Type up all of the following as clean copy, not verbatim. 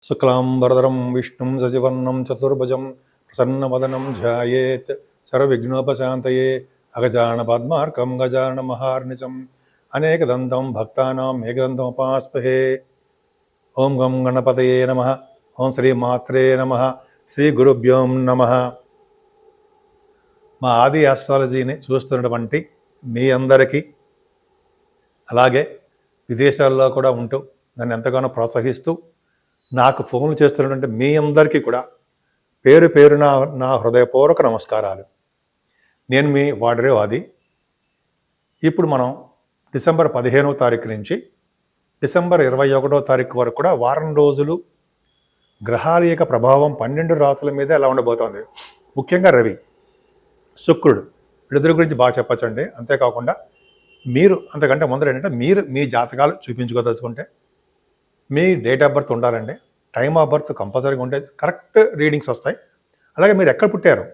శుక్లాంబరధరం విష్ణుం శశివర్ణం చతుర్భుజం ప్రసన్నవదనం ధ్యాయేత్ సర్వవిఘ్నోపశాంతయే అగజానన పద్మార్కం గజానన మహార్నిశం అనేకదంతం భక్తానాం ఏకదంతముపాస్మహే. ఓం గం గణపతయే నమః. ఓం శ్రీ మాత్రే నమః. శ్రీ గురుభ్యోం నమః. మా ఆది ఆస్ట్రాలజీని చూస్తున్నటువంటి మీ అందరికీ, అలాగే విదేశాల్లో కూడా ఉంటూ నన్ను ఎంతగానో ప్రోత్సహిస్తూ నాకు ఫోన్లు చేస్తున్నటువంటి మీ అందరికీ కూడా పేరు పేరున నా హృదయపూర్వక నమస్కారాలు. నేను మీ వాడరే ఆది. ఇప్పుడు మనం డిసెంబర్ 15వ తారీఖు నుంచి డిసెంబర్ 21వ తారీఖు వరకు కూడా వారం రోజులు గ్రహాల యొక్క ప్రభావం 12 రాసుల మీద ఎలా ఉండబోతోంది. ముఖ్యంగా రవి, శుక్రుడు వీళ్ళిద్దరి గురించి బాగా చెప్పచ్చండి. అంతేకాకుండా మీరు అంతకంటే ముందర ఏంటంటే మీరు మీ జాతకాలు చూపించుకోదలుచుకుంటే మీ డేట్ ఆఫ్ బర్త్ ఉండాలండి. టైమ్ ఆఫ్ బర్త్ కంపల్సరీగా ఉంటే కరెక్ట్ రీడింగ్స్ వస్తాయి. అలాగే మీరు ఎక్కడ పుట్టారు,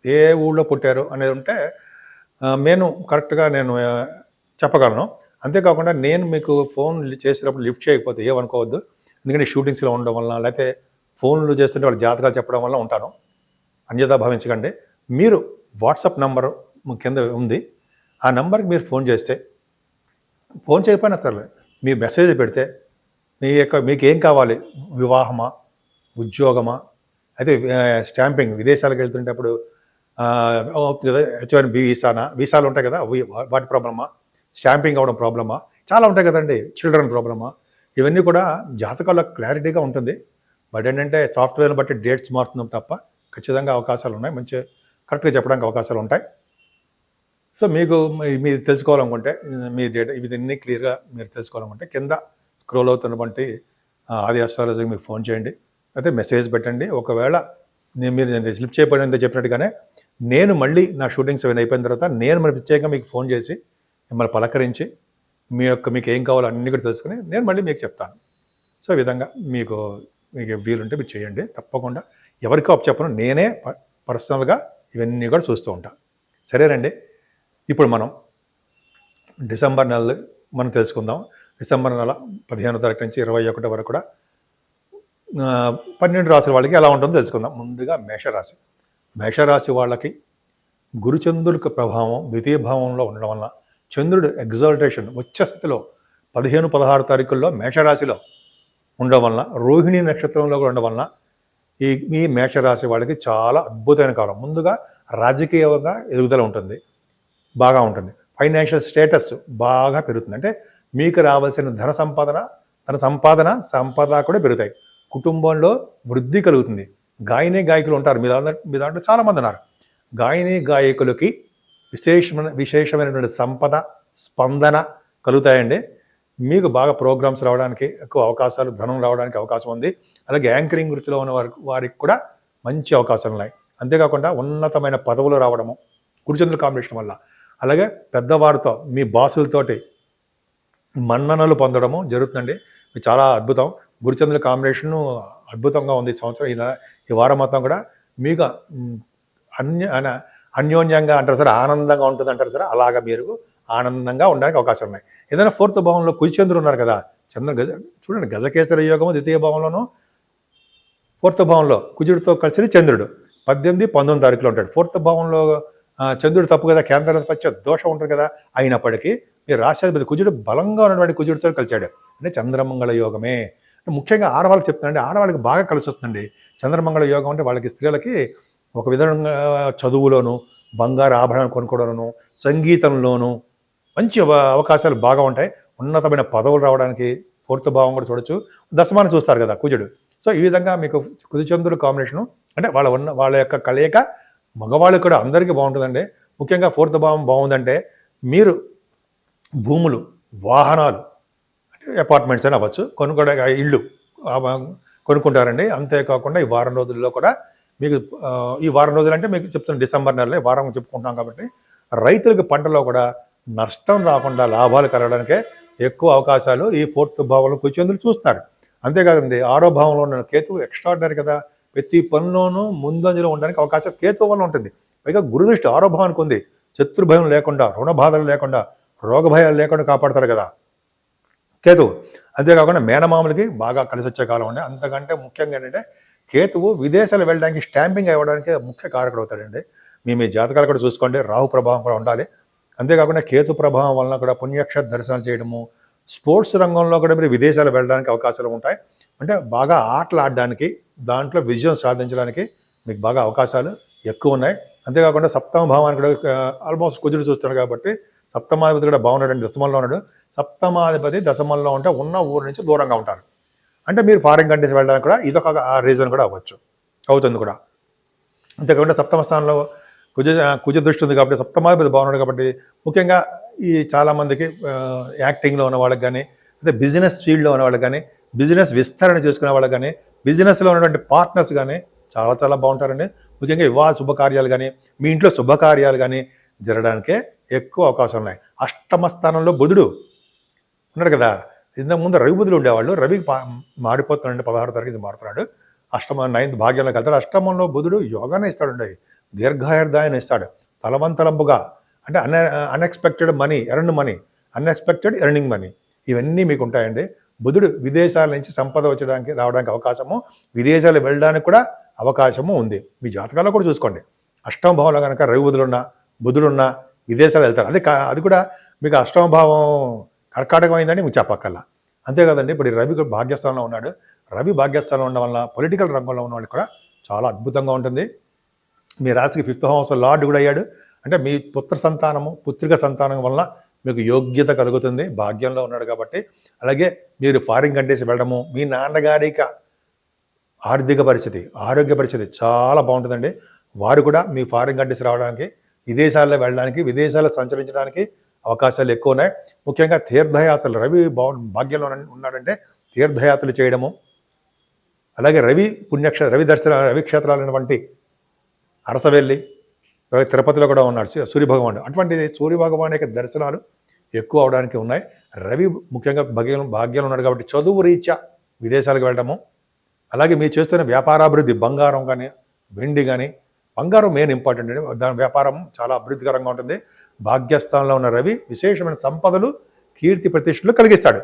ఏ ఊళ్ళో పుట్టారు అనేది ఉంటే నేను కరెక్ట్గా చెప్పగలను. అంతేకాకుండా నేను మీకు ఫోన్ చేసేటప్పుడు లిఫ్ట్ చేయకపోతే ఏమనుకోవద్దు. ఎందుకంటే షూటింగ్స్లో ఉండడం వల్ల, లేకపోతే ఫోన్లు చేస్తుంటే వాళ్ళ జాతకాలు చెప్పడం వల్ల ఉంటాను. అన్యథా భావించకండి. మీరు వాట్సాప్ నంబరు కింద ఉంది, ఆ నెంబర్కి మీరు ఫోన్ చేస్తే, ఫోన్ చేయకపోయినా సరే మీ మెసేజ్ పెడితే మీకు ఏం కావాలి, వివాహమా, ఉద్యోగమా, అయితే స్టాంపింగ్ విదేశాలకు వెళ్తుంటప్పుడు H1B వీసాలు ఉంటాయి కదా, వాటి ప్రాబ్లమా, స్టాంపింగ్ అవ్వడం ప్రాబ్లమా, చాలా ఉంటాయి కదండి, చిల్డ్రన్ ప్రాబ్లమా, ఇవన్నీ కూడా జాతకాల్లో క్లారిటీగా ఉంటుంది. బట్ ఏంటంటే సాఫ్ట్వేర్ని బట్టి డేట్స్ మారుతున్నాం తప్ప ఖచ్చితంగా అవకాశాలు ఉన్నాయి, మంచి కరెక్ట్గా చెప్పడానికి అవకాశాలు ఉంటాయి. సో మీకు మీరు తెలుసుకోవాలనుకుంటే మీ డేటా ఇవన్నీ క్లియర్గా మీరు తెలుసుకోవాలనుకుంటే కింద స్క్రోల్ అవుతున్నటువంటి ఆది ఆస్ట్రాలజీకి మీకు ఫోన్ చేయండి, అయితే మెసేజ్ పెట్టండి. ఒకవేళ మీరు లిఫ్ట్ చేయబడిందో చెప్పినట్టుగానే నేను మళ్ళీ నా షూటింగ్స్ అవన్నీ అయిపోయిన తర్వాత నేను మరి ప్రత్యేకంగా మీకు ఫోన్ చేసి మిమ్మల్ని పలకరించి మీకు ఏం కావాలో అన్నీ కూడా తెలుసుకుని నేను మళ్ళీ మీకు చెప్తాను. సో ఈ విధంగా మీకు వీలుంటే మీరు చేయండి. తప్పకుండా ఎవరికో చెప్పను, నేనే పర్సనల్గా ఇవన్నీ కూడా చూస్తూ ఉంటాను. సరేనండి. ఇప్పుడు మనం డిసెంబర్ నెల మనం తెలుసుకుందాం. డిసెంబర్ నెల 15వ తారీఖు నుంచి 21 వరకు కూడా 12 రాశుల వాళ్ళకి ఎలా ఉంటుందో తెలుసుకుందాం. ముందుగా మేషరాశి. మేషరాశి వాళ్ళకి గురుచంద్రుడికి ప్రభావం ద్వితీయ భావంలో ఉండడం వల్ల చంద్రుడు ఎగ్జాల్టేషన్ ఉచ్చస్థితిలో 15-16 తారీఖుల్లో మేషరాశిలో ఉండడం వలన, రోహిణి నక్షత్రంలో కూడా ఉండడం వలన ఈ మేషరాశి వాళ్ళకి చాలా అద్భుతమైన కాలం. ముందుగా రాజకీయంగా ఎదుగుదల ఉంటుంది, బాగా ఉంటుంది. ఫైనాన్షియల్ స్టేటస్ బాగా పెరుగుతుంది. అంటే మీకు రావాల్సిన సంపద కూడా పెరుగుతాయి. కుటుంబంలో వృద్ధి కలుగుతుంది. గాయకులు ఉంటారు మీ దాంట్లో చాలామంది ఉన్నారు. గాయకులకి విశేషమైనటువంటి స్పందన కలుగుతాయండి. మీకు బాగా ప్రోగ్రామ్స్ రావడానికి ఎక్కువ అవకాశాలు, ధనం రావడానికి అవకాశం ఉంది. అలాగే యాంకరింగ్ వృత్తిలో ఉన్న వారికి కూడా మంచి అవకాశాలు ఉన్నాయి. అంతేకాకుండా ఉన్నతమైన పదవులు రావడము గురుచంద్ర కాంబినేషన్ వల్ల, అలాగే పెద్దవారితో మీ బాసులతోటి మన్ననలు పొందడము జరుగుతుందండి. ఇది చాలా అద్భుతం. గురుచంద్ర కాంబినేషను అద్భుతంగా ఉంది ఈ సంవత్సరం. ఈ వారం మొత్తం కూడా మీకు అన్యోన్యంగా అంటారు సరే, ఆనందంగా ఉంటుంది అంటారు సరే, అలాగా మీరు ఆనందంగా ఉండడానికి అవకాశాలు ఉన్నాయి. ఏదైనా 4th భావంలో కుజచంద్రుడు ఉన్నారు కదా, చూడండి గజకేసరి యోగము ద్వితీయ భావంలోనూ 4th భావంలో కుజుడితో కలిసి చంద్రుడు 18-19 తారీఖులో ఉంటాడు. 4th భావంలో చంద్రుడు తప్పు కదా, కేంద్రాధిపత్య దోషం ఉంటుంది కదా, అయినప్పటికీ మీరు రాష్ట్రాధిపతి కుజుడు బలంగా ఉన్నటువంటి కుజుడితో కలిశాడు. అంటే చంద్రమంగళ యోగమే. ముఖ్యంగా ఆడవాళ్ళకి చెప్తానండి, ఆడవాళ్ళకి బాగా కలిసి వస్తుంది చంద్రమంగళ యోగం. అంటే వాళ్ళకి స్త్రీలకి ఒక విధంగా చదువులోను, బంగారు ఆభరణాలు కొనుక్కోవడంలోను, సంగీతంలోను మంచి అవకాశాలు బాగా ఉంటాయి. ఉన్నతమైన పదవులు రావడానికి 4th భావం కూడా చూడొచ్చు. దశమాన్ని చూస్తారు కదా కుజుడు. సో ఈ విధంగా మీకు కుజచంద్రుడు కాంబినేషను, అంటే వాళ్ళ యొక్క కలయిక మగవాళ్ళు కూడా అందరికీ బాగుంటుందండి. ముఖ్యంగా 4th భావం బాగుందంటే మీరు భూములు, వాహనాలు, అంటే అపార్ట్మెంట్స్ అని అవ్వచ్చు, ఇళ్ళు కొనుక్కుంటారండి. అంతేకాకుండా ఈ వారం రోజుల్లో కూడా మీకు ఈ వారం రోజులు అంటే మీకు చెప్తున్న డిసెంబర్ నెలలో వారం చెప్పుకుంటున్నాం కాబట్టి రైతులకు పంటలో కూడా నష్టం రాకుండా లాభాలు కలగడానికే ఎక్కువ అవకాశాలు ఈ 4th భావంలో కూర్చొని చూస్తున్నారు. అంతేకాదండి 6వ భావంలో ఉన్న కేతువు ఎక్స్ట్రాడినరీ కదా, ప్రతి పనిలోనూ ముందంజలో ఉండడానికి అవకాశం కేతువు వల్ల ఉంటుంది. పైగా గురుదృష్టి 6వ భావానికి ఉంది. శత్రు భయం లేకుండా, రుణ బాధలు లేకుండా, రోగ భయాలు లేకుండా కాపాడతారు కదా కేతువు. అంతేకాకుండా మేనమామలకి బాగా కలిసి వచ్చే కాలం ఉండే. అంతకంటే ముఖ్యంగా ఏంటంటే కేతువు విదేశాలు వెళ్ళడానికి స్టాంపింగ్ అవ్వడానికి ముఖ్య కారకుడు అవుతాడండి. మీ జాతకాలు కూడా చూసుకోండి, రాహు ప్రభావం కూడా ఉండాలి. అంతేకాకుండా కేతు ప్రభావం వలన కూడా పుణ్యక్షేత్ర దర్శనాలు చేయడము, స్పోర్ట్స్ రంగంలో కూడా మీరు విదేశాలు వెళ్ళడానికి అవకాశాలు ఉంటాయి. అంటే బాగా ఆటలు ఆడడానికి, దాంట్లో విజయం సాధించడానికి మీకు బాగా అవకాశాలు ఎక్కువ ఉన్నాయి. అంతేకాకుండా సప్తమ భావానికి కూడా ఆల్మోస్ట్ కుజుడు చూస్తున్నాడు కాబట్టి సప్తమాధిపతి కూడా బాగున్నాడండి, దశమంలో ఉన్నాడు. సప్తమాధిపతి దశమంలో ఉంటే ఉన్న ఊరు నుంచి దూరంగా ఉంటారు. అంటే మీరు ఫారిన్ కంట్రీస్ వెళ్ళడానికి కూడా ఇదొక రీజన్ కూడా అవుతుంది కూడా. అంతేకాకుండా సప్తమ స్థానంలో కుజ దృష్టి ఉంది కాబట్టి సప్తమాధిపతి బాగున్నాడు కాబట్టి ముఖ్యంగా ఈ చాలామందికి యాక్టింగ్లో ఉన్న వాళ్ళకి కానీ, అంటే బిజినెస్ ఫీల్డ్లో ఉన్న వాళ్ళకి కానీ, బిజినెస్ విస్తరణ చేసుకునే వాళ్ళకి కానీ, బిజినెస్లో ఉన్నటువంటి పార్ట్నర్స్ కానీ చాలా చాలా బాగుంటారండి. ముఖ్యంగా వివాహ శుభకార్యాలు కానీ, మీ ఇంట్లో శుభకార్యాలు కానీ జరగడానికే ఎక్కువ అవకాశాలు ఉన్నాయి. అష్టమ స్థానంలో బుధుడు ఉన్నాడు కదా. ఇంతకు ముందు రవి బుధుడు ఉండేవాళ్ళు, రవి మారిపోతున్నాడు, 16వ తారీఖు మారుతున్నాడు. 9th భాగ్యంలోకి వెళ్తాడు. అష్టమంలో బుధుడు యోగానే ఇస్తాడు, దీర్ఘాయుర్దాయాన్ని ఇస్తాడు, తలవంతలంపుగా, అంటే unexpected money, unexpected earning money, ఇవన్నీ మీకు ఉంటాయండి. బుధుడు విదేశాల నుంచి సంపద రావడానికి అవకాశము, విదేశాలు వెళ్ళడానికి కూడా అవకాశము ఉంది. మీ జాతకాల్లో కూడా చూసుకోండి. అష్టమ భావంలో కనుక రవి బుధుడున్న విదేశాలు వెళ్తారు. అది కూడా మీకు అష్టమ భావం కర్కాటకం అయిందని మీకు చెప్పక్కల్లా. అంతే కదండి. ఇప్పుడు రవి భాగ్యస్థానంలో ఉన్నాడు. రవి భాగ్యస్థానంలో ఉండడం వల్ల పొలిటికల్ రంగంలో ఉన్న వాళ్ళకి కూడా చాలా అద్భుతంగా ఉంటుంది. మీ రాశికి 5th హౌస్ లార్డ్ కూడా అయ్యాడు. అంటే మీ పుత్రిక సంతానం వల్ల మీకు యోగ్యత కలుగుతుంది, భాగ్యంలో ఉన్నాడు కాబట్టి. అలాగే మీరు ఫారిన్ కంట్రీస్ వెళ్ళడము, మీ నాన్నగారిక ఆర్థిక పరిస్థితి, ఆరోగ్య పరిస్థితి చాలా బాగుంటుందండి. వారు కూడా మీ ఫారిన్ కంట్రీస్ రావడానికి, విదేశాల్లో వెళ్ళడానికి, విదేశాల్లో సంచరించడానికి అవకాశాలు ఎక్కువ ఉన్నాయి. ముఖ్యంగా తీర్థయాత్రలు, రవి భాగ్యంలో ఉన్నాడంటే తీర్థయాత్రలు చేయడము, అలాగే రవి క్షేత్రాలైనటువంటి అరసవెల్లి, తిరుపతిలో కూడా ఉన్నాడు సూర్యభగవానుడు. అటువంటి సూర్యభగవాన్ యొక్క దర్శనాలు ఎక్కువ అవడానికి ఉన్నాయి. రవి ముఖ్యంగా భాగ్యంలో ఉన్నాడు కాబట్టి చదువు రీత్యా విదేశాలకు వెళ్ళడము, అలాగే మీరు చేస్తున్న వ్యాపారాభివృద్ధి, బంగారం కానీ వెండి కానీ, బంగారం మెయిన్ ఇంపార్టెంట్ అండి, దాని వ్యాపారం చాలా అభివృద్ధికరంగా ఉంటుంది. భాగ్యస్థానంలో ఉన్న రవి విశేషమైన సంపదలు, కీర్తి ప్రతిష్టలు కలిగిస్తాడు.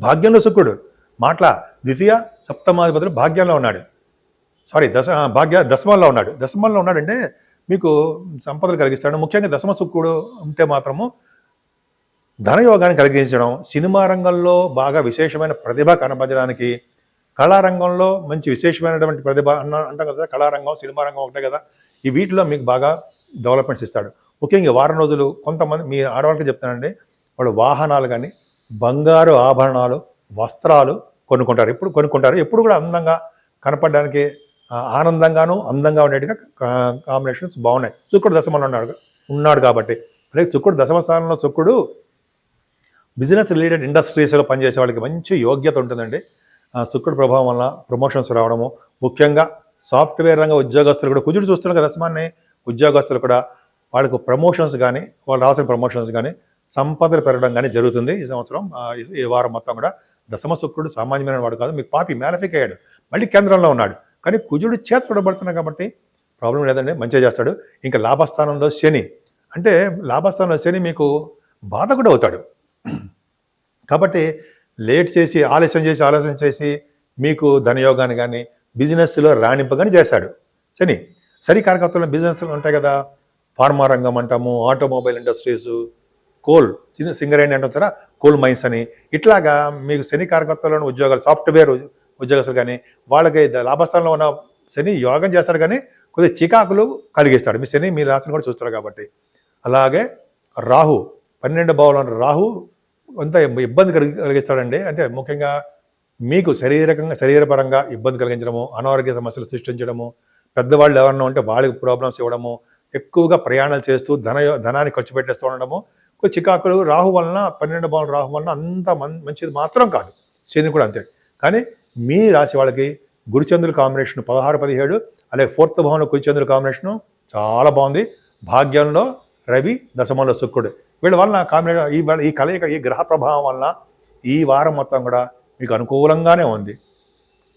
భాగ్యంలో శుక్రుడు ద్వితీయ సప్తమాధిపతులు భాగ్యంలో ఉన్నాడు, దశమంలో ఉన్నాడంటే మీకు సంపదలు కలిగిస్తాడు. ముఖ్యంగా దశమ శుక్రుడు ఉంటే మాత్రము ధనయోగాన్ని కలిగించడం, సినిమా రంగంలో బాగా విశేషమైన ప్రతిభ కనపరచడానికి, కళారంగంలో మంచి విశేషమైనటువంటి ప్రతిభ అంటాం కదా, కళారంగం సినిమా రంగం ఒకటే కదా, ఈ వీటిలో మీకు బాగా డెవలప్మెంట్స్ ఇస్తాడు. ముఖ్యంగా వారం రోజులు కొంతమంది మీ ఆడవాళ్ళకి చెప్తానండి, వాళ్ళు వాహనాలు కానీ, బంగారు ఆభరణాలు, వస్త్రాలు కొనుక్కుంటారు. ఎప్పుడు కూడా అందంగా కనపడడానికి, ఆనందంగాను అందంగా ఉండేట్టుగా కాంబినేషన్స్ బాగున్నాయి. శుక్రుడు దశమంలో ఉన్నాడు కాబట్టి. అలాగే శుక్రుడు దశమ స్థానంలో శుక్రుడు బిజినెస్ రిలేటెడ్ ఇండస్ట్రీస్లో పనిచేసే వాళ్ళకి మంచి యోగ్యత ఉంటుందండి. శుక్రుడు ప్రభావం వల్ల ప్రమోషన్స్ రావడము, ముఖ్యంగా సాఫ్ట్వేర్ రంగ ఉద్యోగస్తులు కూడా, కుజుడు చూస్తున్నారు కదా దశమాన్ని, ఉద్యోగస్తులు కూడా వాళ్ళకు ప్రమోషన్స్ కానీ, వాళ్ళు రావాల్సిన ప్రమోషన్స్ కానీ, సంపదలు పెరగడం కానీ జరుగుతుంది ఈ సంవత్సరం. ఈ వారం మొత్తం కూడా దశమ శుక్రుడు సామాన్యమైన వాడు కాదు, మీకు పాపి మ్యాలిఫిక్ అయ్యాడు, మళ్ళీ కేంద్రంలో ఉన్నాడు. కానీ కుజుడు చేత చూడబడుతున్నాడు కాబట్టి ప్రాబ్లం లేదండి, మంచిగా చేస్తాడు. ఇంకా లాభస్థానంలో శని, అంటే లాభస్థానంలో శని మీకు బాధ కూడా అవుతాడు. కాబట్టి ఆలస్యం చేసి మీకు ధనయోగాన్ని కానీ, బిజినెస్లో రాణింపగాని చేస్తాడు శని. శని కార్యకర్తలు బిజినెస్లు ఉంటాయి కదా, ఫార్మా రంగం అంటాము, ఆటోమొబైల్ ఇండస్ట్రీస్, కోల్, సింగరేణి అంటాం కదా, కోల్ మైన్స్ అని, ఇట్లాగా మీకు శని కార్యకర్తలను ఉద్యోగాలు, సాఫ్ట్వేర్ ఉద్యోగస్తులు కానీ వాళ్ళకి లాభస్థానంలో ఉన్న శని యోగం చేస్తాడు, కానీ కొద్దిగా చికాకులు కలిగిస్తాడు. మీ శని మీ రాశిని కూడా చూస్తారు కాబట్టి. అలాగే రాహు 12వ భావంలో ఉన్న రాహు కొంత ఇబ్బంది కలిగిస్తాడండి. అంటే ముఖ్యంగా మీకు శరీరపరంగా ఇబ్బంది కలిగించడము, అనారోగ్య సమస్యలు సృష్టించడము, పెద్దవాళ్ళు ఎవరన్నా ఉంటే వాళ్ళకి ప్రాబ్లమ్స్ ఇవ్వడము, ఎక్కువగా ప్రయాణాలు చేస్తూ ధనాన్ని ఖర్చు పెట్టేస్తూ ఉండడము, కొంచెం చికాకులు. రాహు వలన 12వ భావం రాహు వలన అంత మంచిది మాత్రం కాదు, శని కూడా అంతే. కానీ మీ రాశి వాళ్ళకి గురుచంద్రుల కాంబినేషన్ 16-17, అలాగే 4th భావంలో గురుచంద్రుల కాంబినేషను చాలా బాగుంది. భాగ్యంలో రవి, దశమంలో శుక్రుడు, వీళ్ళ వలన కాంబినేషన్, ఈ కలయిక, ఈ గ్రహ ప్రభావం వలన ఈ వారం మొత్తం కూడా మీకు అనుకూలంగానే ఉంది.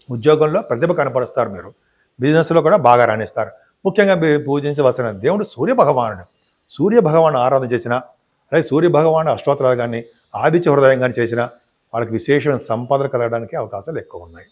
ఉద్యోగంలో ప్రతిభ కనపరుస్తారు, మీరు బిజినెస్లో కూడా బాగా రాణిస్తారు. ముఖ్యంగా మీరు పూజించవలసిన దేవుడు సూర్యభగవాను ఆరాధన చేసిన, అలాగే సూర్యభగవాను అష్టోత్తరాలు కానీ, ఆదిత్య హృదయం కానీ చేసిన వాళ్ళకి విశేషమైన సంపదలు కలగడానికి అవకాశాలు ఎక్కువ ఉన్నాయి.